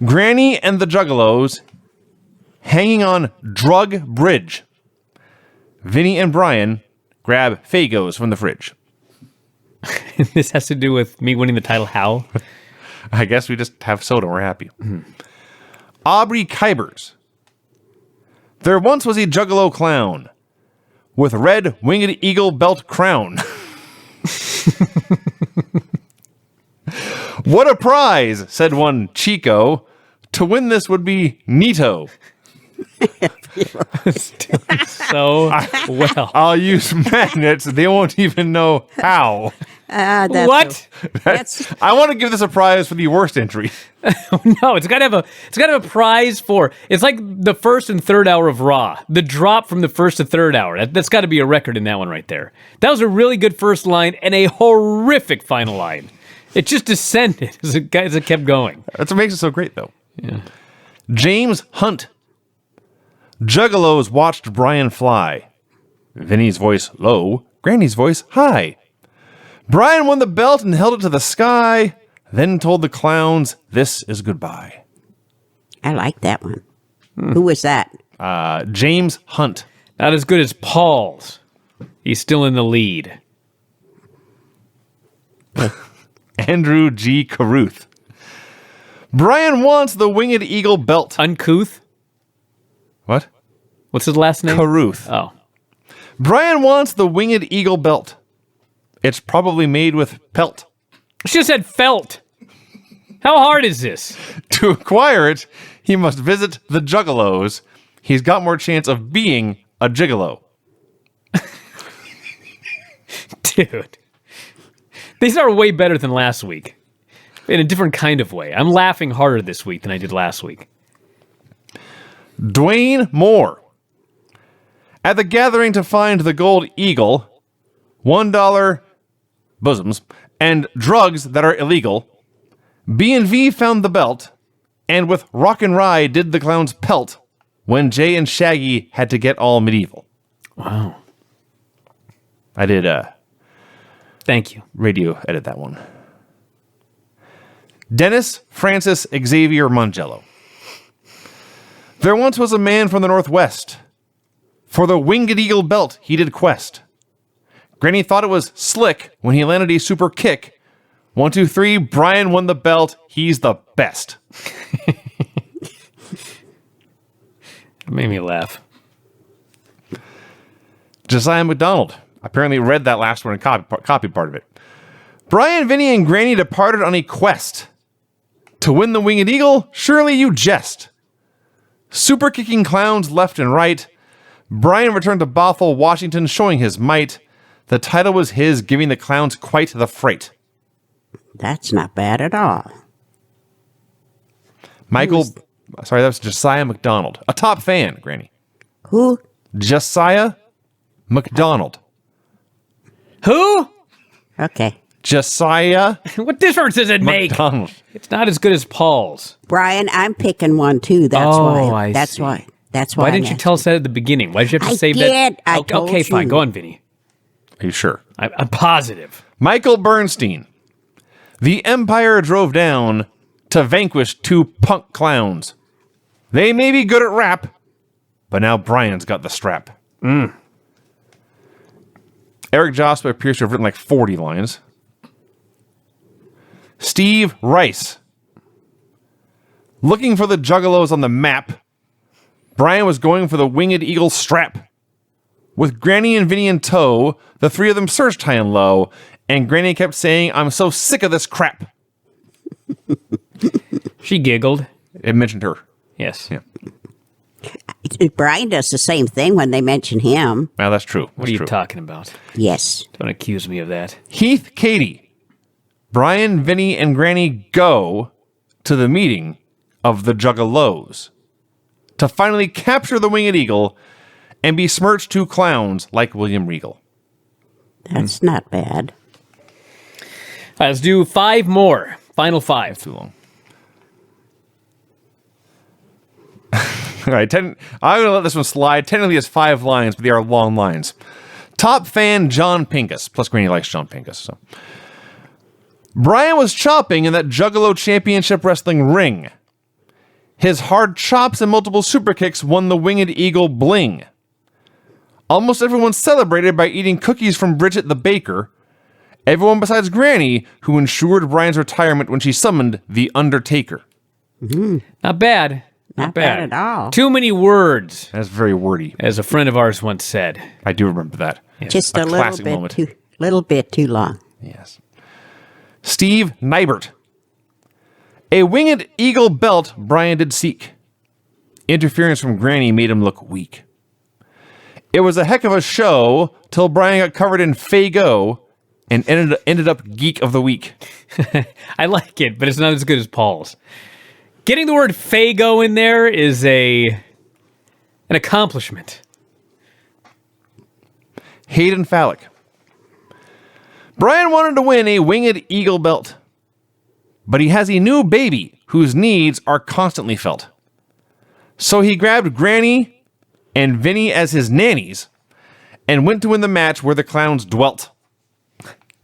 Granny and the Juggalos hanging on Drug Bridge. Vinny and Bryan grab Fagos from the fridge. This has to do with me winning the title. How? I guess we just have soda. We're happy. Aubrey Kybers. There once was a Juggalo clown with red winged eagle belt crown. What a prize, said one Chico. To win this would be neato. So well. I'll use magnets. They won't even know how. What? I want to give this a prize for the worst entry. No, it's gotta have a prize for. It's like the first and third hour of Raw. The drop from the first to third hour. That's got to be a record in that one right there. That was a really good first line and a horrific final line. It just descended as it kept going. That's what makes it so great, though. Yeah. James Hunt. Juggalos watched Bryan fly. Vinny's voice low, Granny's voice high. Bryan won the belt and held it to the sky, then told the clowns, this is goodbye. I like that one. Who was that? James Hunt. Not as good as Paul's. He's still in the lead. Andrew G. Caruth. Bryan wants the winged eagle belt. Uncouth? What? What's his last name? Caruth. Oh. Bryan wants the winged eagle belt. It's probably made with pelt. She just said felt. How hard is this? To acquire it, he must visit the Juggalos. He's got more chance of being a gigolo. Dude. These are way better than last week. In a different kind of way. I'm laughing harder this week than I did last week. Dwayne Moore. At the gathering to find the gold eagle, $1 bosoms, and drugs that are illegal, B&V found the belt, and with rock and rye did the clowns pelt when Jay and Shaggy had to get all medieval. Wow. I did Thank you. radio edit that one. Dennis Francis Xavier Mongello. There once was a man from the Northwest. For the winged eagle belt he did quest. Granny thought it was slick when he landed a super kick. 1, 2, 3, Bryan won the belt. He's the best. It made me laugh. Josiah McDonald apparently read that last one and copied part of it. Bryan, Vinny, and Granny departed on a quest. To win the Winged Eagle, surely you jest. Super kicking clowns left and right. Bryan returned to Bothell, Washington, showing his might. The title was his, giving the clowns quite the fright. That's not bad at all. Sorry, that was Josiah McDonald. A top fan, Granny. Who? Josiah McDonald. Who? Okay. Josiah What difference does it make? McDonald. It's not as good as Paul's. Brian, I'm picking one too. That's Oh, why. I That's see. why. That's why. Why didn't you tell us that at the beginning? Why did you have to I save did. that? I Okay, told okay, fine. you. Go on, Vinny. Are you sure? I'm positive. Michael Bernstein. The Empire drove down to vanquish 2 punk clowns. They may be good at rap, but now Bryan's got the strap. Eric Josper appears to have written like 40 lines. Steve Rice. Looking for the Juggalos on the map, Bryan was going for the Winged Eagle strap. With Granny and Vinny in tow, the 3 of them searched high and low, and Granny kept saying, I'm so sick of this crap. She giggled. It mentioned her. Yes. Yeah. Brian does the same thing when they mention him. Well, that's true. What are you talking about? Yes. Don't accuse me of that. Heath Cady. Bryan, Vinny, and Granny go to the meeting of the Juggalos to finally capture the Winged Eagle and besmirch 2 clowns like William Regal. That's not bad. All right, let's do 5 more. Final 5. Too long. All right, I'm going to let this one slide. Technically, it's 5 lines, but they are long lines. Top fan John Pincus. Plus, Granny likes John Pincus. So, Bryan was chopping in that Juggalo Championship Wrestling ring. His hard chops and multiple super kicks won the Winged Eagle bling. Almost everyone celebrated by eating cookies from Bridget the baker. Everyone besides Granny, who ensured Bryan's retirement when she summoned the Undertaker. Not bad. Not bad at all. Too many words, That's very wordy. as a friend of ours once said. I do remember that. Just A a classic moment. little bit too long. Yes. Steve Nybert. A Winged Eagle belt Bryan did seek. Interference from Granny made him look weak. It was a heck of a show till Bryan got covered in Fago and ended up Geek of the Week. I like it, but it's not as good as Paul's. Getting the word Fago in there is an accomplishment. Hayden Fallick. Bryan wanted to win a Winged Eagle belt, but he has a new baby whose needs are constantly felt. So he grabbed Granny and Vinny as his nannies and went to win the match where the clowns dwelt.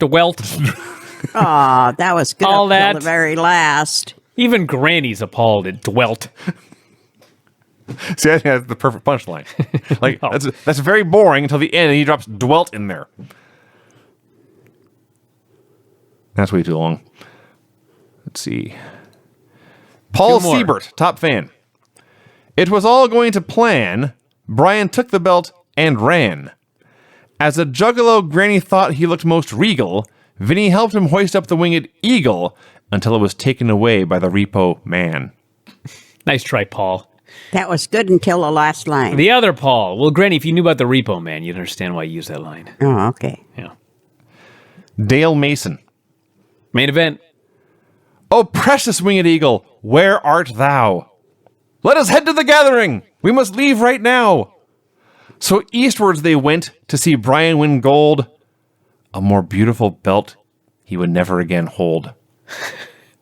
DeWelt. Aw, that was good All up that. till the very last. Even Granny's appalled at dwelt. See, I think that's the perfect punchline. Like, that's very boring until the end, and he drops dwelt in there. That's way too long. Let's see. Paul 2 more. Siebert, top fan. It was all going to plan. Bryan took the belt and ran. As a Juggalo, Granny thought he looked most regal. Vinny helped him hoist up the Winged Eagle until it was taken away by the Repo Man. Nice try, Paul. That was good until the last line. The other Paul. Well, Granny, if you knew about the Repo Man, you'd understand why you used that line. Oh, okay. Yeah. Dale Mason. Main event. O precious Winged Eagle, where art thou? Let us head to the gathering. We must leave right now. So eastwards they went to see Bryan win gold. A more beautiful belt he would never again hold.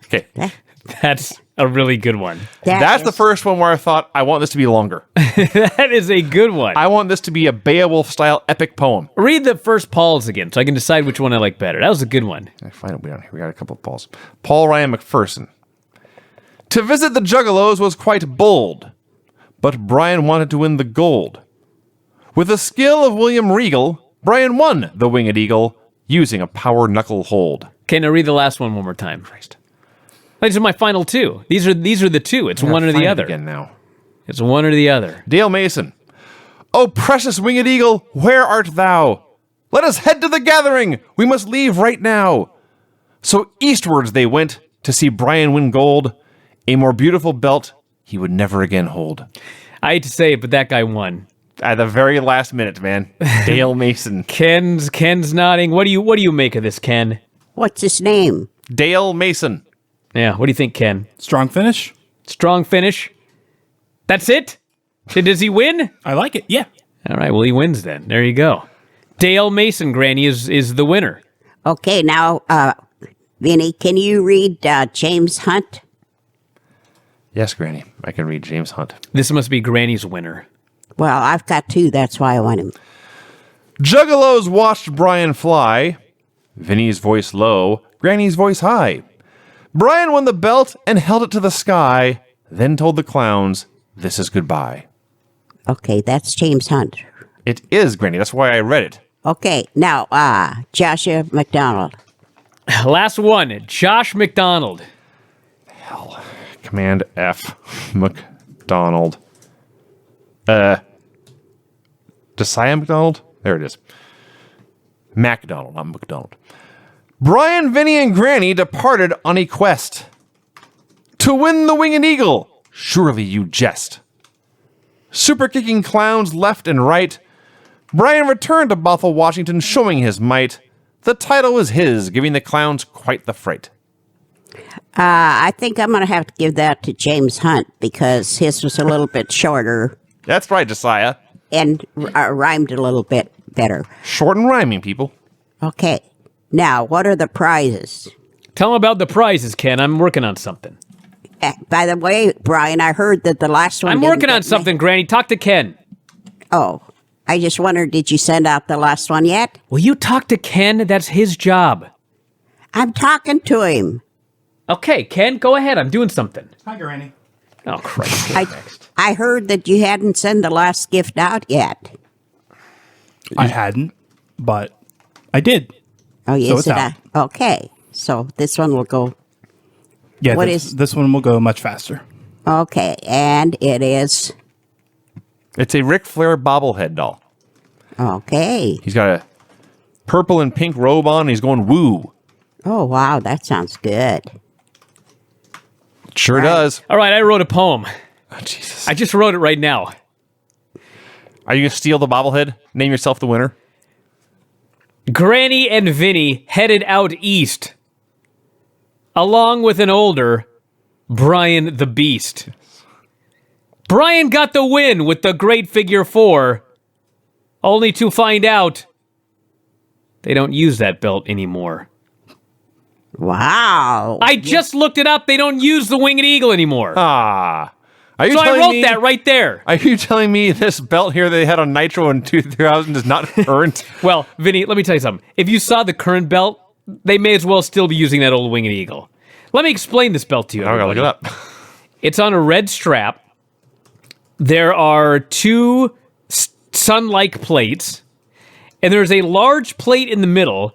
Okay. That's a really good one. That's the first one where I thought, I want this to be longer. That is a good one. I want this to be a Beowulf-style epic poem. Read the first Paul's again so I can decide which one I like better. That was a good one. I find it down here. We got a couple of Pauls. Paul Ryan McPherson. To visit the Juggalos was quite bold, but Bryan wanted to win the gold. With the skill of William Regal, Bryan won the Winged Eagle using a power knuckle hold. Can I read the last one more time? Christ. These are my final two. These are the two. It's one or the other. Again now. It's one or the other. Dale Mason. O precious Winged Eagle, where art thou? Let us head to the gathering. We must leave right now. So eastwards they went to see Bryan win gold, a more beautiful belt he would never again hold. I hate to say it, but that guy won. At the very last minute, man. Dale Mason. Ken's nodding. What do you make of this, Ken? What's his name? Dale Mason. Yeah, what do you think, Ken? Strong finish. Strong finish. That's it? Does he win? I like it. Yeah. All right, well, he wins then. There you go. Dale Mason, Granny, is the winner. Okay, now, Vinny, can you read James Hunt? Yes, Granny. I can read James Hunt. This must be Granny's winner. Well, I've got two. That's why I want him. Juggalos watched Bryan fly. Vinny's voice low, Granny's voice high. Bryan won the belt and held it to the sky, then told the clowns, this is goodbye. Okay, that's James Hunt. It is, Granny. That's why I read it. Okay, now, Joshua McDonald. Last one, Josh McDonald. Command F. McDonald. Josiah McDonald? There it is. MacDonald, not McDonald. Bryan, Vinny, and Granny departed on a quest to win the Winged Eagle. Surely you jest. Super kicking clowns left and right. Bryan returned to Bothell, Washington, showing his might. The title was his, giving the clowns quite the fright. I think I'm going to have to give that to James Hunt because his was a little bit shorter That's right, Josiah. and rhymed a little bit better. Short and rhyming, people. Okay, now, what are the prizes? Tell him about the prizes, Ken. I'm working on something. By the way, Bryan, I heard that the last one I'm didn't working on get something, Granny. Talk to Ken. Oh, I just wondered, did you send out the last one yet? Will you talk to Ken? That's his job. I'm talking to him. Okay, Ken, go ahead. I'm doing something. Hi, Granny. Oh, Christ. I heard that you hadn't sent the last gift out yet. I hadn't, but I did. Oh, yes, it's out. Okay, so this one will go. Yeah, What this one will go much faster. Okay, and it is. It's a Ric Flair bobblehead doll. Okay. He's got a purple and pink robe on, and he's going woo. Oh, wow, that sounds good. Sure does. All right, I wrote a poem. Oh, Jesus. I just wrote it right now. Are you going to steal the bobblehead? Name yourself the winner? Granny and Vinny headed out east, along with an older Bryan the Beast. Bryan got the win with the great figure 4, only to find out they don't use that belt anymore. Wow. I just looked it up. They don't use the Winged Eagle anymore. Ah. Are you So I telling wrote me, that right there. Are you telling me this belt here they had on Nitro in 2000 is not current? Well, Vinny, let me tell you something. If you saw the current belt, they may as well still be using that old Winged Eagle. Let me explain this belt to you. I gotta look it everybody. up. It's on a red strap. There are 2 sun-like plates, and there's a large plate in the middle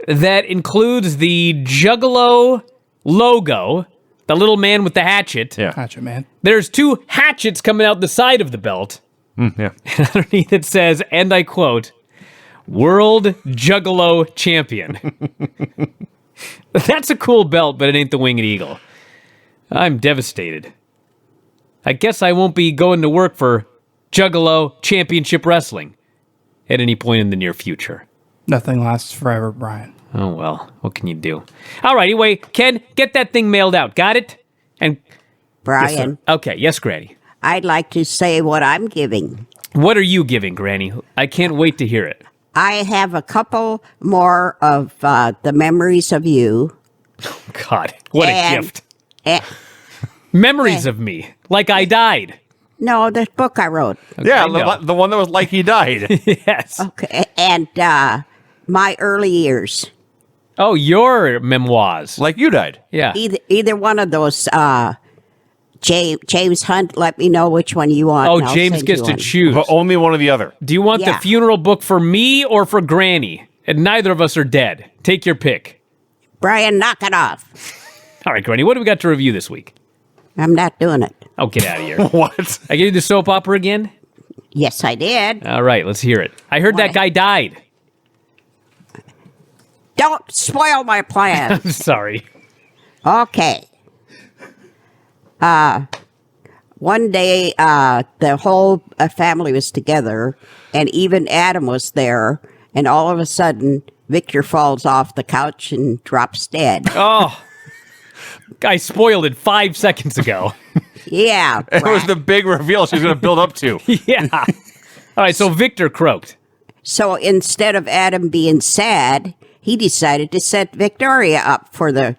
that includes the Juggalo logo, the little man with the hatchet. Yeah. Hatchet, man. There's 2 hatchets coming out the side of the belt. Yeah. Underneath it says, and I quote, World Juggalo Champion. That's a cool belt, but it ain't the Winged Eagle. I'm devastated. I guess I won't be going to work for Juggalo Championship Wrestling at any point in the near future. Nothing lasts forever, Bryan. Oh, well, what can you do? All right, anyway, Ken, get that thing mailed out. Got it? And Bryan, okay, yes, Granny. I'd like to say what I'm giving. What are you giving, Granny? I can't wait to hear it. I have a couple more of the memories of you. God, what a And- gift. Eh, Memories of me, like I died. no, the book I wrote. Yeah, I know. the one that was like he died. Yes. Okay, and my early years. Oh, your memoirs. Like you died. Yeah. Either one of those James Hunt, let me know which one you want. Oh, and I'll James send gets you to one. choose. But only one or the other. Do you want the Yeah. funeral book for me or for Granny? And neither of us are dead. Take your pick. Brian, knock it off. All right, Granny, what do we got to review this week? I'm not doing it. Oh, get out of here. What? I gave you the soap opera again? Yes, I did. All right, let's hear it. I heard that What? guy died. Don't spoil my plan. Sorry. Okay. One day, the whole family was together, and even Adam was there, and all of a sudden, Victor falls off the couch and drops dead. Oh, I spoiled it 5 seconds ago. Yeah. It was the big reveal she was going to build up to. Yeah. All right, so Victor croaked. So instead of Adam being sad, he decided to set Victoria up for the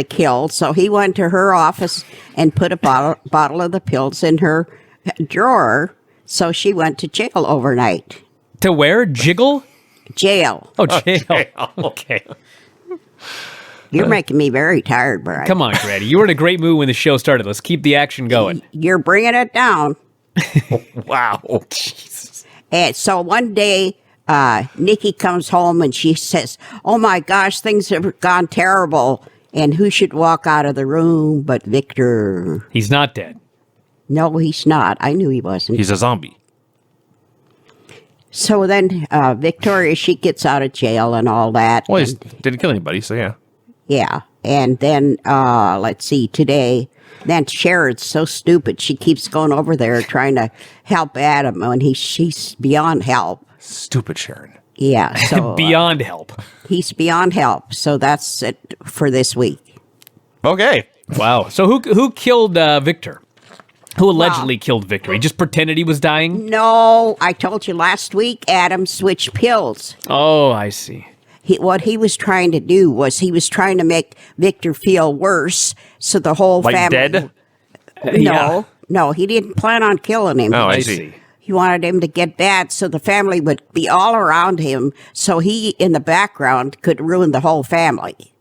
kill. So he went to her office and put a bottle of the pills in her drawer. So she went to jail overnight. To where? Jiggle? Jail. Oh, jail. Okay. You're making me very tired, Brian. Come on, Granny. You were in a great mood when the show started. Let's keep the action going. You're bringing it down. Wow. Jesus. And so one day, Nikki comes home and she says, "Oh my gosh, things have gone terrible." And who should walk out of the room but Victor? He's not dead. No, he's not. I knew he wasn't. He's a zombie. So then Victoria, she gets out of jail and all that. Well, he and- didn't kill anybody, so yeah. yeah. And then, let's see, today, then Sharon's so stupid. She keeps going over there trying to help Adam when she's beyond help. Stupid Sharon. Yeah. So Beyond help. he's beyond help. So that's it for this week. Okay. Wow. So who killed Victor? Who allegedly killed Victor? He just pretended he was dying? No, I told you last week, Adam switched pills. Oh, I see. What he was trying to do was he was trying to make Victor feel worse, so the whole Like family. dead? No, no, he didn't plan on killing him. Oh, I I see. see. He wanted him to get bad, so the family would be all around him, so he, in the background, could ruin the whole family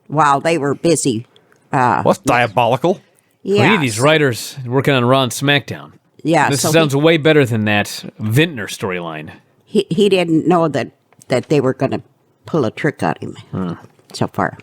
while they were busy. Well, that's diabolical. We Yeah, need these writers working on Raw and SmackDown. yeah. This So sounds way better than that Vintner storyline. he didn't know that they were going to pull a trick on him so far.